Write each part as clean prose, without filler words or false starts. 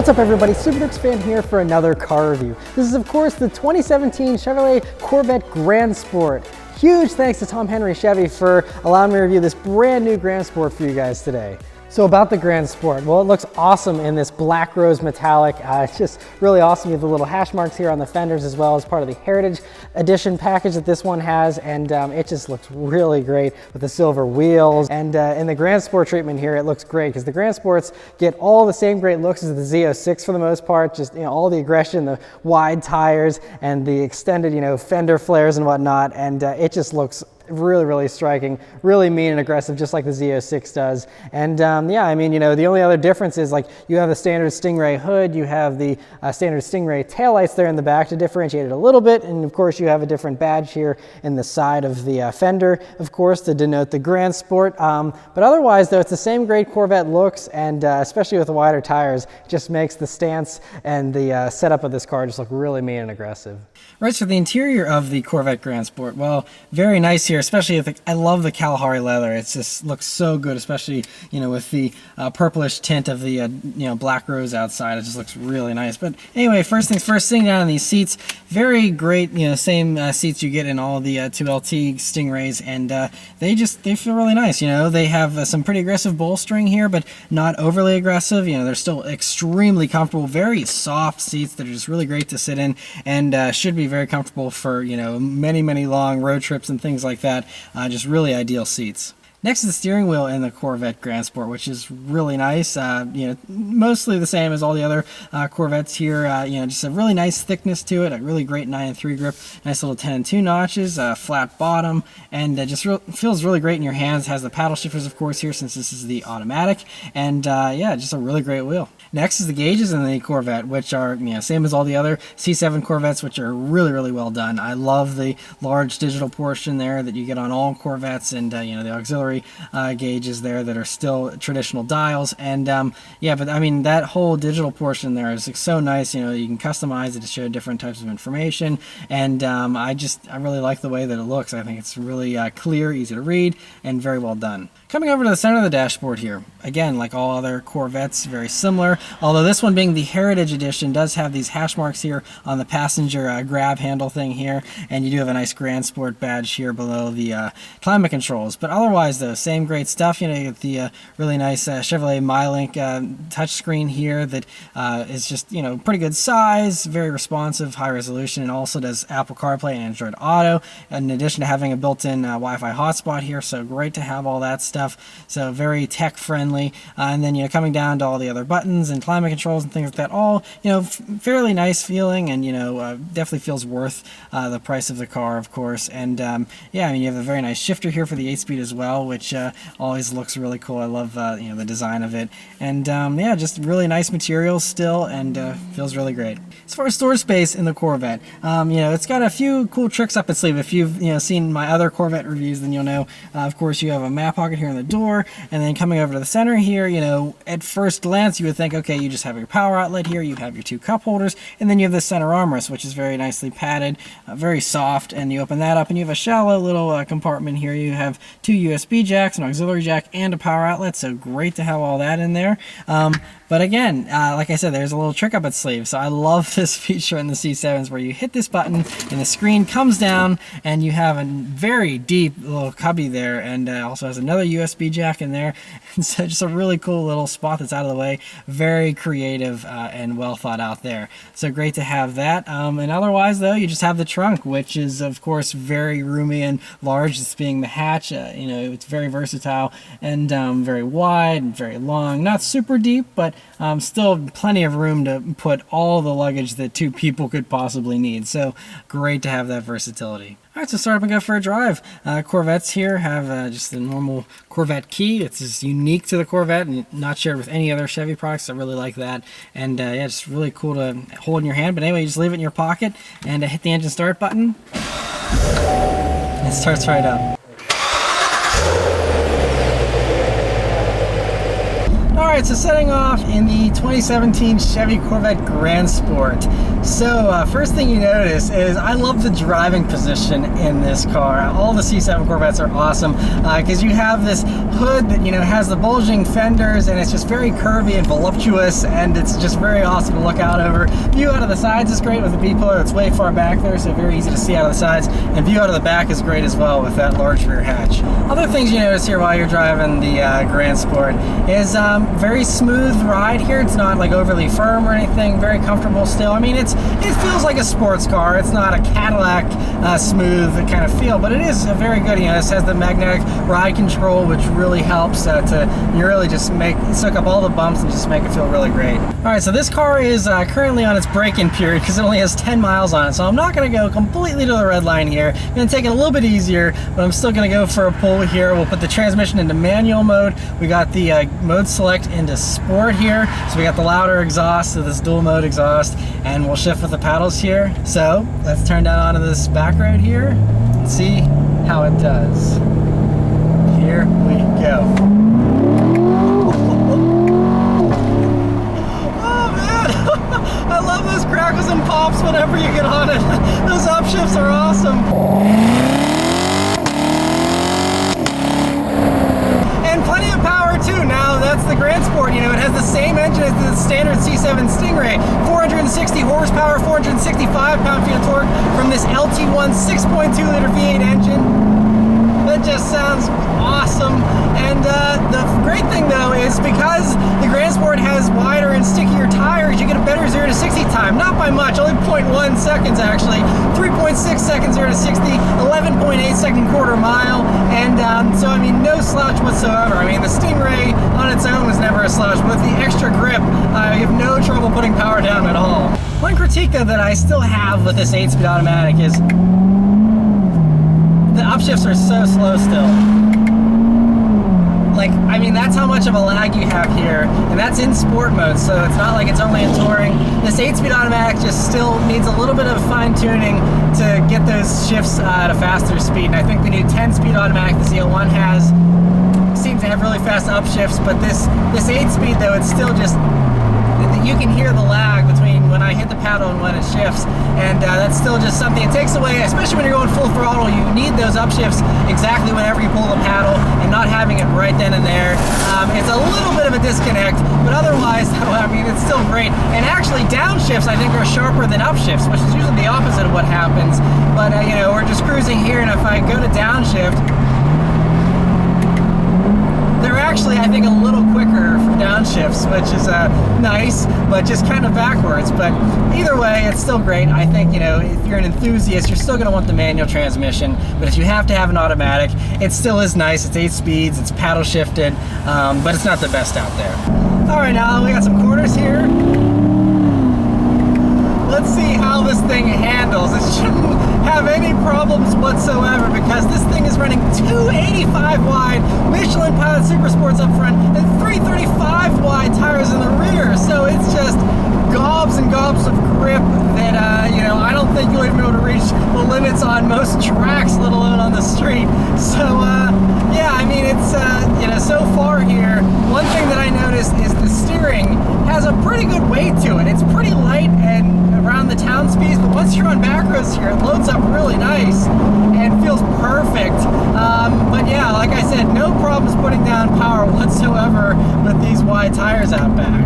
What's up everybody, Subaruwrxfan here for another car review. This is of course the 2017 Chevrolet Corvette Grand Sport. Huge thanks to Tom Henry Chevy for allowing me to review this brand new Grand Sport for you guys today. So about the Grand Sport, well, it looks awesome in this black rose metallic. It's just really awesome. You have the little hash marks here on the fenders as well as part of the Heritage Edition package that this one has, and it just looks really great with the silver wheels. And in the Grand Sport treatment here, it looks great because the Grand Sports get all the same great looks as the Z06 for the most part. Just all the aggression, the wide tires, and the extended fender flares and whatnot, and it just looks really striking, really mean and aggressive, just like the Z06 does. And yeah, I mean, the only other difference is like you have the standard Stingray hood, you have the standard Stingray taillights there in the back to differentiate it a little bit, and of course you have a different badge here in the side of the fender, of course, to denote the Grand Sport. But otherwise, though, it's the same great Corvette looks, and especially with the wider tires, just makes the stance and the setup of this car just look really mean and aggressive. Right, so the interior of the Corvette Grand Sport, well, very nice here, especially with I love the Kalahari leather. It just looks so good, especially with the purplish tint of the black rose outside. It just looks really nice. But anyway, first things first, sitting down in these seats, very great, same seats you get in all the 2LT Stingrays, and they feel really nice. They have some pretty aggressive bolstering here, but not overly aggressive. They're still extremely comfortable, very soft seats that are just really great to sit in, and should be very comfortable for many long road trips and things like that. Just really ideal seats. Next is the steering wheel in the Corvette Grand Sport, which is really nice. Mostly the same as all the other Corvettes here. Just a really nice thickness to it, a really great 9-3 grip, nice little 10-2 notches, flat bottom, and just feels really great in your hands. Has the paddle shifters, of course, here since this is the automatic, and yeah, just a really great wheel. Next is the gauges in the Corvette, which are same as all the other C7 Corvettes, which are really well done. I love the large digital portion there that you get on all Corvettes, and the auxiliary gauges there that are still traditional dials, and yeah, but I mean that whole digital portion there is so nice. You can customize it to show different types of information, and I really like the way that it looks. I think it's really clear, easy to read, and very well done. Coming over to the center of the dashboard here, again, like all other Corvettes, very similar, although this one being the Heritage Edition does have these hash marks here on the passenger grab handle thing here, and you do have a nice Grand Sport badge here below the climate controls. But otherwise, though, same great stuff. You get the really nice Chevrolet MyLink touchscreen here that is just pretty good size, very responsive, high resolution, and also does Apple CarPlay and Android Auto, in addition to having a built-in Wi-Fi hotspot here. So great to have all that stuff. So very tech friendly, and then coming down to all the other buttons and climate controls and things like that, all fairly nice feeling, and definitely feels worth the price of the car, of course. And yeah, I mean, you have a very nice shifter here for the 8-speed as well, which always looks really cool. I love the design of it, and yeah, just really nice materials still, and feels really great. As far as storage space in the Corvette, it's got a few cool tricks up its sleeve. If you've seen my other Corvette reviews, then you'll know. Of course, you have a map pocket here in the door, and then coming over to the center here, at first glance you would think, okay, you just have your power outlet here, you have your two cup holders, and then you have the center armrest, which is very nicely padded, very soft, and you open that up and you have a shallow little compartment here. You have two USB jacks, an auxiliary jack, and a power outlet, so great to have all that in there. But again, like I said, there's a little trick up its sleeve. So I love this feature in the C7s where you hit this button and the screen comes down, and you have a very deep little cubby there, and also has another USB jack in there. And so just a really cool little spot that's out of the way. Very creative and well thought out there. So great to have that. And otherwise, though, you just have the trunk, which is, of course, very roomy and large. This being the hatch, it's very versatile and very wide and very long. Not super deep, but still plenty of room to put all the luggage that 2 people could possibly need. So great to have that versatility. All right, so start up and go for a drive. Corvettes here have just the normal Corvette key. It's just unique to the Corvette and not shared with any other Chevy products. I really like that. And yeah, it's really cool to hold in your hand. But anyway, you just leave it in your pocket and hit the engine start button. It starts right up. Alright, so setting off in the 2017 Chevy Corvette Grand Sport. So first thing you notice is I love the driving position in this car. All the C7 Corvettes are awesome because you have this hood that, you know, has the bulging fenders, and it's just very curvy and voluptuous, and it's just very awesome to look out over. View out of the sides is great with the B-pillar. It's way far back there, so very easy to see out of the sides, and view out of the back is great as well with that large rear hatch. Other things you notice here while you're driving the Grand Sport is very smooth ride here. It's not like overly firm or anything, very comfortable still. I mean, it feels like a sports car. It's not a Cadillac smooth kind of feel, but it is a very good, you know, this has the magnetic ride control, which really helps to really just soak up all the bumps and just make it feel really great. All right, so this car is currently on its break-in period because it only has 10 miles on it, so I'm not going to go completely to the red line here. I'm going to take it a little bit easier, but I'm still going to go for a pull here. We'll put the transmission into manual mode. We got the mode select into sport here, so we got the louder exhaust, so this dual mode exhaust, and we'll shift with the paddles here. So let's turn down onto this back road here and see how it does. Here we go. Oh man, I love those crackles and pops whenever you get on it. Those upshifts are awesome. And plenty of power too. Now that's the Grand Sport, you know, it has the same engine as the standard C7 Stingray, 460 horsepower, 465 pound-feet of torque from this LT1 6.2 liter V8 engine. That just sounds awesome. And the great thing though is because the Grand Sport has wider and stickier tires, you get a better 0 to 60 time. Not by much, only 0.1 seconds actually. 3.6 seconds 0 to 60, 11.8 second quarter mile. And so I mean, no slouch whatsoever. I mean, the Stingray on its own was never a slouch, but with the extra grip, you have no trouble putting power down at all. One critique though that I still have with this 8-speed automatic is the upshifts are so slow still. Like, I mean, that's how much of a lag you have here, and that's in sport mode, so it's not like it's only in touring. This 8-speed automatic just still needs a little bit of fine-tuning to get those shifts at a faster speed, and I think the new 10-speed automatic the ZL1 has seems to have really fast upshifts, but this 8-speed though, it's still just, you can hear the lag between when I hit the paddle and when it shifts, and that's still just something it takes away, especially when you're going full throttle. You need those upshifts exactly whenever you pull the paddle, and not having it right then and there. It's a little bit of a disconnect, but otherwise, I mean, it's still great. And actually, downshifts I think are sharper than upshifts, which is usually the opposite of what happens. But you know, we're just cruising here, and if I go to downshift, they're actually, I think, a little quicker for downshifts, which is nice, but just kind of backwards. But either way, it's still great. I think, you know, if you're an enthusiast, you're still going to want the manual transmission, but if you have to have an automatic, it still is nice. It's 8 speeds, it's paddle shifted, but it's not the best out there. All right, now we got some corners here. Let's see how this thing handles. It shouldn't have any problems whatsoever because this thing is running 285 wide Michelin Pilot Super Sports up front and 335 wide tires in the rear. So it's just gobs and gobs of grip that, you know, I don't think you'll even be able to reach the limits on most tracks, let alone on the street. So, yeah, I mean, it's, you know, so far here, one thing that I noticed is the steering has a pretty good weight to it. It's pretty light and around the town speeds, but once you're on back roads here, it loads up really nice and feels perfect. But yeah, like I said, no problems putting down power whatsoever with these wide tires out back.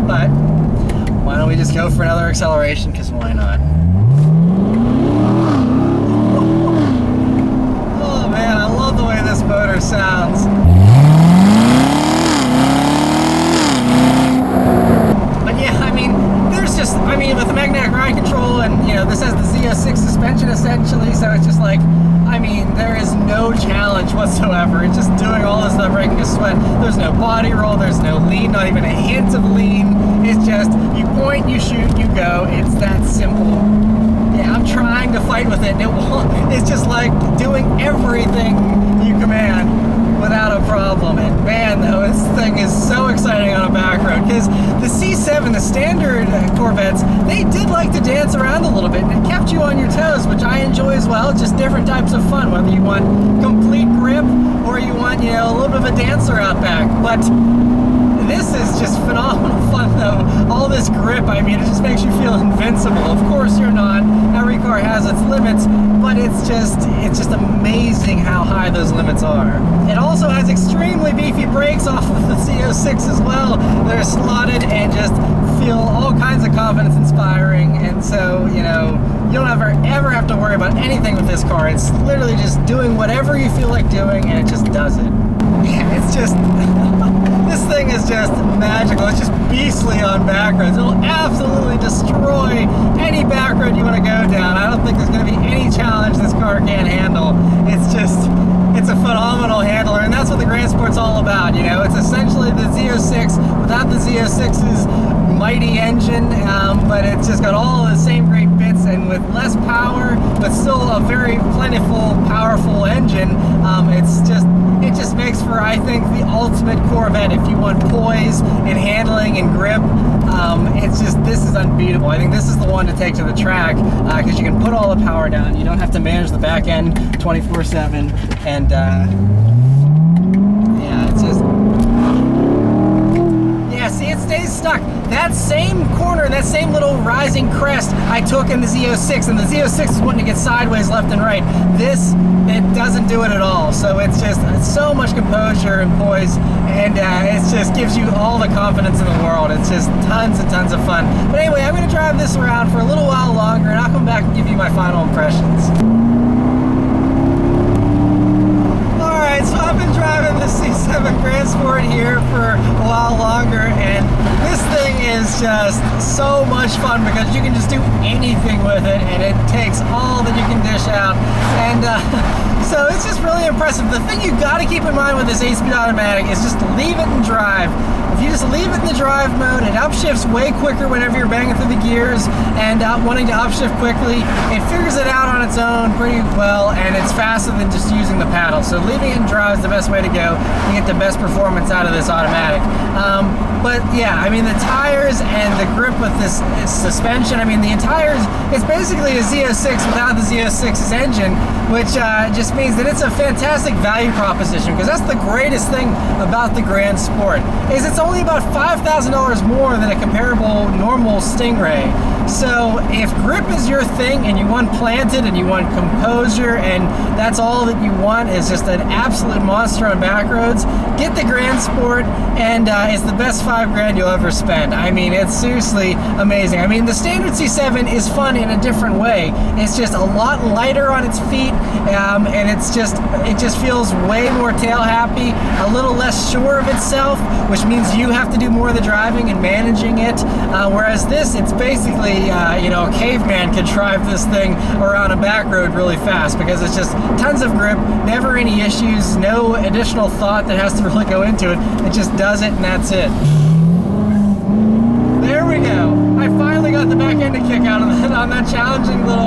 But why don't we just go for another acceleration, because why not? Oh man, I love the way this motor sounds. But yeah, I mean, there's just, I mean, with the magnetic ride control and this has the Z06 suspension essentially, so it's just like, I mean, there is no challenge whatsoever. It's just doing all this stuff breaking a sweat. There's no body roll, there's no lean, not even a hint of lean. It's just, you point, you shoot, you go. It's that simple. Yeah, I'm trying to fight with it, and it's just like doing everything you command without a problem. And man, though, this thing is so exciting on a back road, because the C7, the standard Corvettes, they did like to dance around a little bit, and it kept you on your toes, which I enjoy as well. Just different types of fun, whether you want complete grip or you want, a little bit of a dancer out back. But this is just phenomenal fun, though. All this grip, I mean, it just makes you feel invincible. Of course you're not. Every car has its limits, but it's just amazing how high those limits are. It also has extremely beefy brakes off of the Z06 as well. They're slotted and just feel all kinds of confidence inspiring, and so, you don't ever have to worry about anything with this car. It's literally just doing whatever you feel like doing, and it just does it. Yeah, it's just, this thing is just magical. It's just beastly on back roads. It'll absolutely destroy any back road you want to go down. I don't think there's going to be any challenge this car can't handle. It's a phenomenal handler, and that's what the Grand Sport's all about. It's essentially the Z06 without the Z06's mighty engine, but it's just got all of the same great bits and with less power, but still a very plentiful, powerful engine. It just makes for, I think, the ultimate Corvette if you want poise and handling and grip. This is unbeatable. I think this is the one to take to the track, because you can put all the power down. You don't have to manage the back end 24/7, and yeah, it's just, yeah, see, it stays stuck. That same corner, that same little rising crest I took in the Z06, and the Z06 is wanting to get sideways left and right. It doesn't do it at all. So it's so much composure and poise, and it just gives you all the confidence in the world. It's just tons and tons of fun. But anyway, I'm going to drive this around for a little while longer, and I'll come back and give you my final impressions. Alright, so I've been driving the C7 Grand Sport here for a while longer, and this thing is just so much fun because you can just do anything with it, and it takes all that you can dish out. And so it's just really impressive. The thing you got to keep in mind with this 8-speed automatic is just leave it and drive. If you just leave it in the drive mode, it upshifts way quicker whenever you're banging through the gears and wanting to upshift quickly. It figures it out on its own pretty well, and it's faster than just using the paddle. So leaving it in drive is the best way to go to get the best performance out of this automatic. But yeah, I mean, the tires and the grip with this suspension, I mean, the tires, it's basically a Z06 without the Z06's engine, which just means that it's a fantastic value proposition, because that's the greatest thing about the Grand Sport, is it's only about $5,000 more than a comparable normal Stingray. So if grip is your thing and you want planted and you want composure and that's all that you want is just an absolute monster on back roads, get the Grand Sport, and it's the best $5,000 you'll ever spend. I mean, it's seriously amazing. I mean, the standard C7 is fun in a different way. It's just a lot lighter on its feet, and it just feels way more tail happy, a little less sure of itself, which means you have to do more of the driving and managing it. Whereas this, it's basically, a caveman could drive this thing around a back road really fast, because it's just tons of grip, never any issues, no additional thought that has to really go into it. It just does it, and that's it. There we go. I finally got the back end to kick out on that challenging little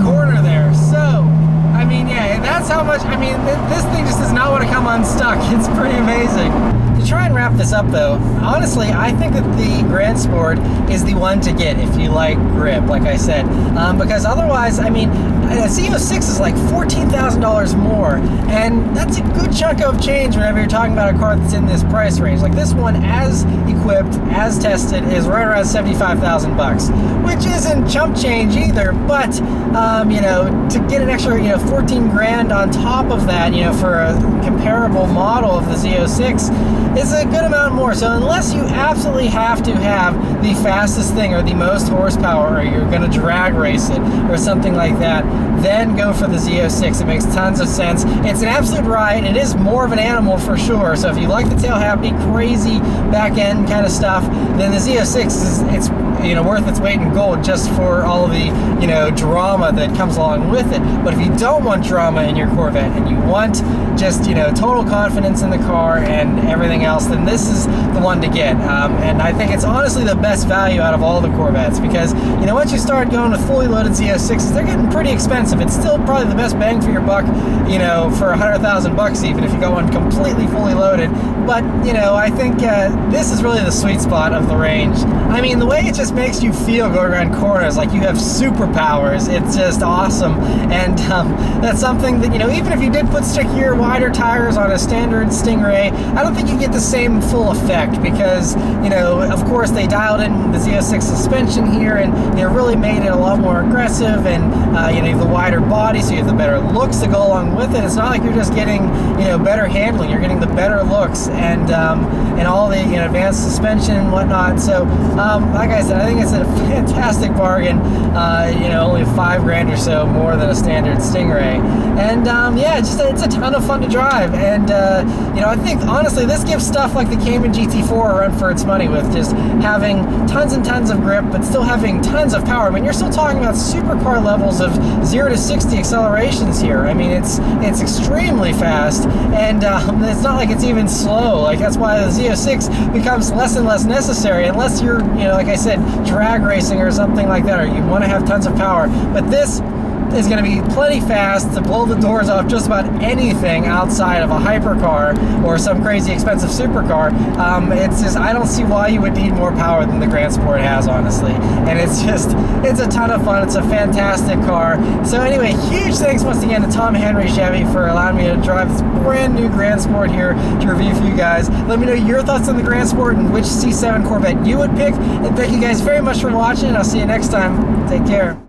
corner there. So, I mean, yeah, that's how much, I mean, this thing just does not want to come unstuck. It's pretty amazing. To try and wrap this up, though, honestly, I think that the Grand Sport is the one to get if you like grip, like I said, because otherwise, I mean, a Z06 is like $14,000 more, and that's a good chunk of change whenever you're talking about a car that's in this price range. Like this one, as equipped, as tested, is right around $75,000, which isn't chump change either. But to get an extra, 14 grand on top of that, for a comparable model of the Z06, is a good amount more. So unless you absolutely have to have the fastest thing or the most horsepower, or you're going to drag race it or something like that, then go for the Z06. It makes tons of sense. It's an absolute ride. It is more of an animal for sure. So if you like the tail happy, crazy back end kind of stuff, then the Z06 is worth its weight in gold just for all of the, drama that comes along with it. But if you don't want drama in your Corvette and you want just, total confidence in the car and everything else, then this is the one to get. And I think it's honestly the best value out of all the Corvettes, because, once you start going with fully loaded Z06s, they're getting pretty expensive. It's still probably the best bang for your buck, for $100,000 even if you go one completely fully loaded. But, I think this is really the sweet spot of the range. I mean, the way it just makes you feel going around corners, like you have superpowers, it's just awesome. And that's something that, even if you did put stickier, wider tires on a standard Stingray, I don't think you get the same full effect, because, of course they dialed in the Z06 suspension here and, really made it a lot more aggressive, and, you have the wider body, so you have the better looks to go along with it. It's not like you're just getting, better handling, you're getting the better looks, and all the advanced suspension and whatnot. So like I said, I think it's a fantastic bargain. Only $5,000 or so more than a standard Stingray, and yeah, it's a ton of fun to drive. And I think honestly this gives stuff like the Cayman GT4 a run for its money, with just having tons and tons of grip but still having tons of power. I mean, you're still talking about supercar levels of 0 to 60 accelerations here. I mean, it's extremely fast, and it's not like it's even slow. Like, that's why the Z06 becomes less and less necessary, unless you're, like I said, drag racing or something like that, or you want to have tons of power. But this is going to be plenty fast to blow the doors off just about anything outside of a hypercar or some crazy expensive supercar. It's just, I don't see why you would need more power than the Grand Sport has, honestly. And it's a ton of fun. It's a fantastic car. So anyway, huge thanks once again to Tom Henry Chevy for allowing me to drive this brand new Grand Sport here to review for you guys. Let me know your thoughts on the Grand Sport and which C7 Corvette you would pick. And thank you guys very much for watching. I'll see you next time. Take care.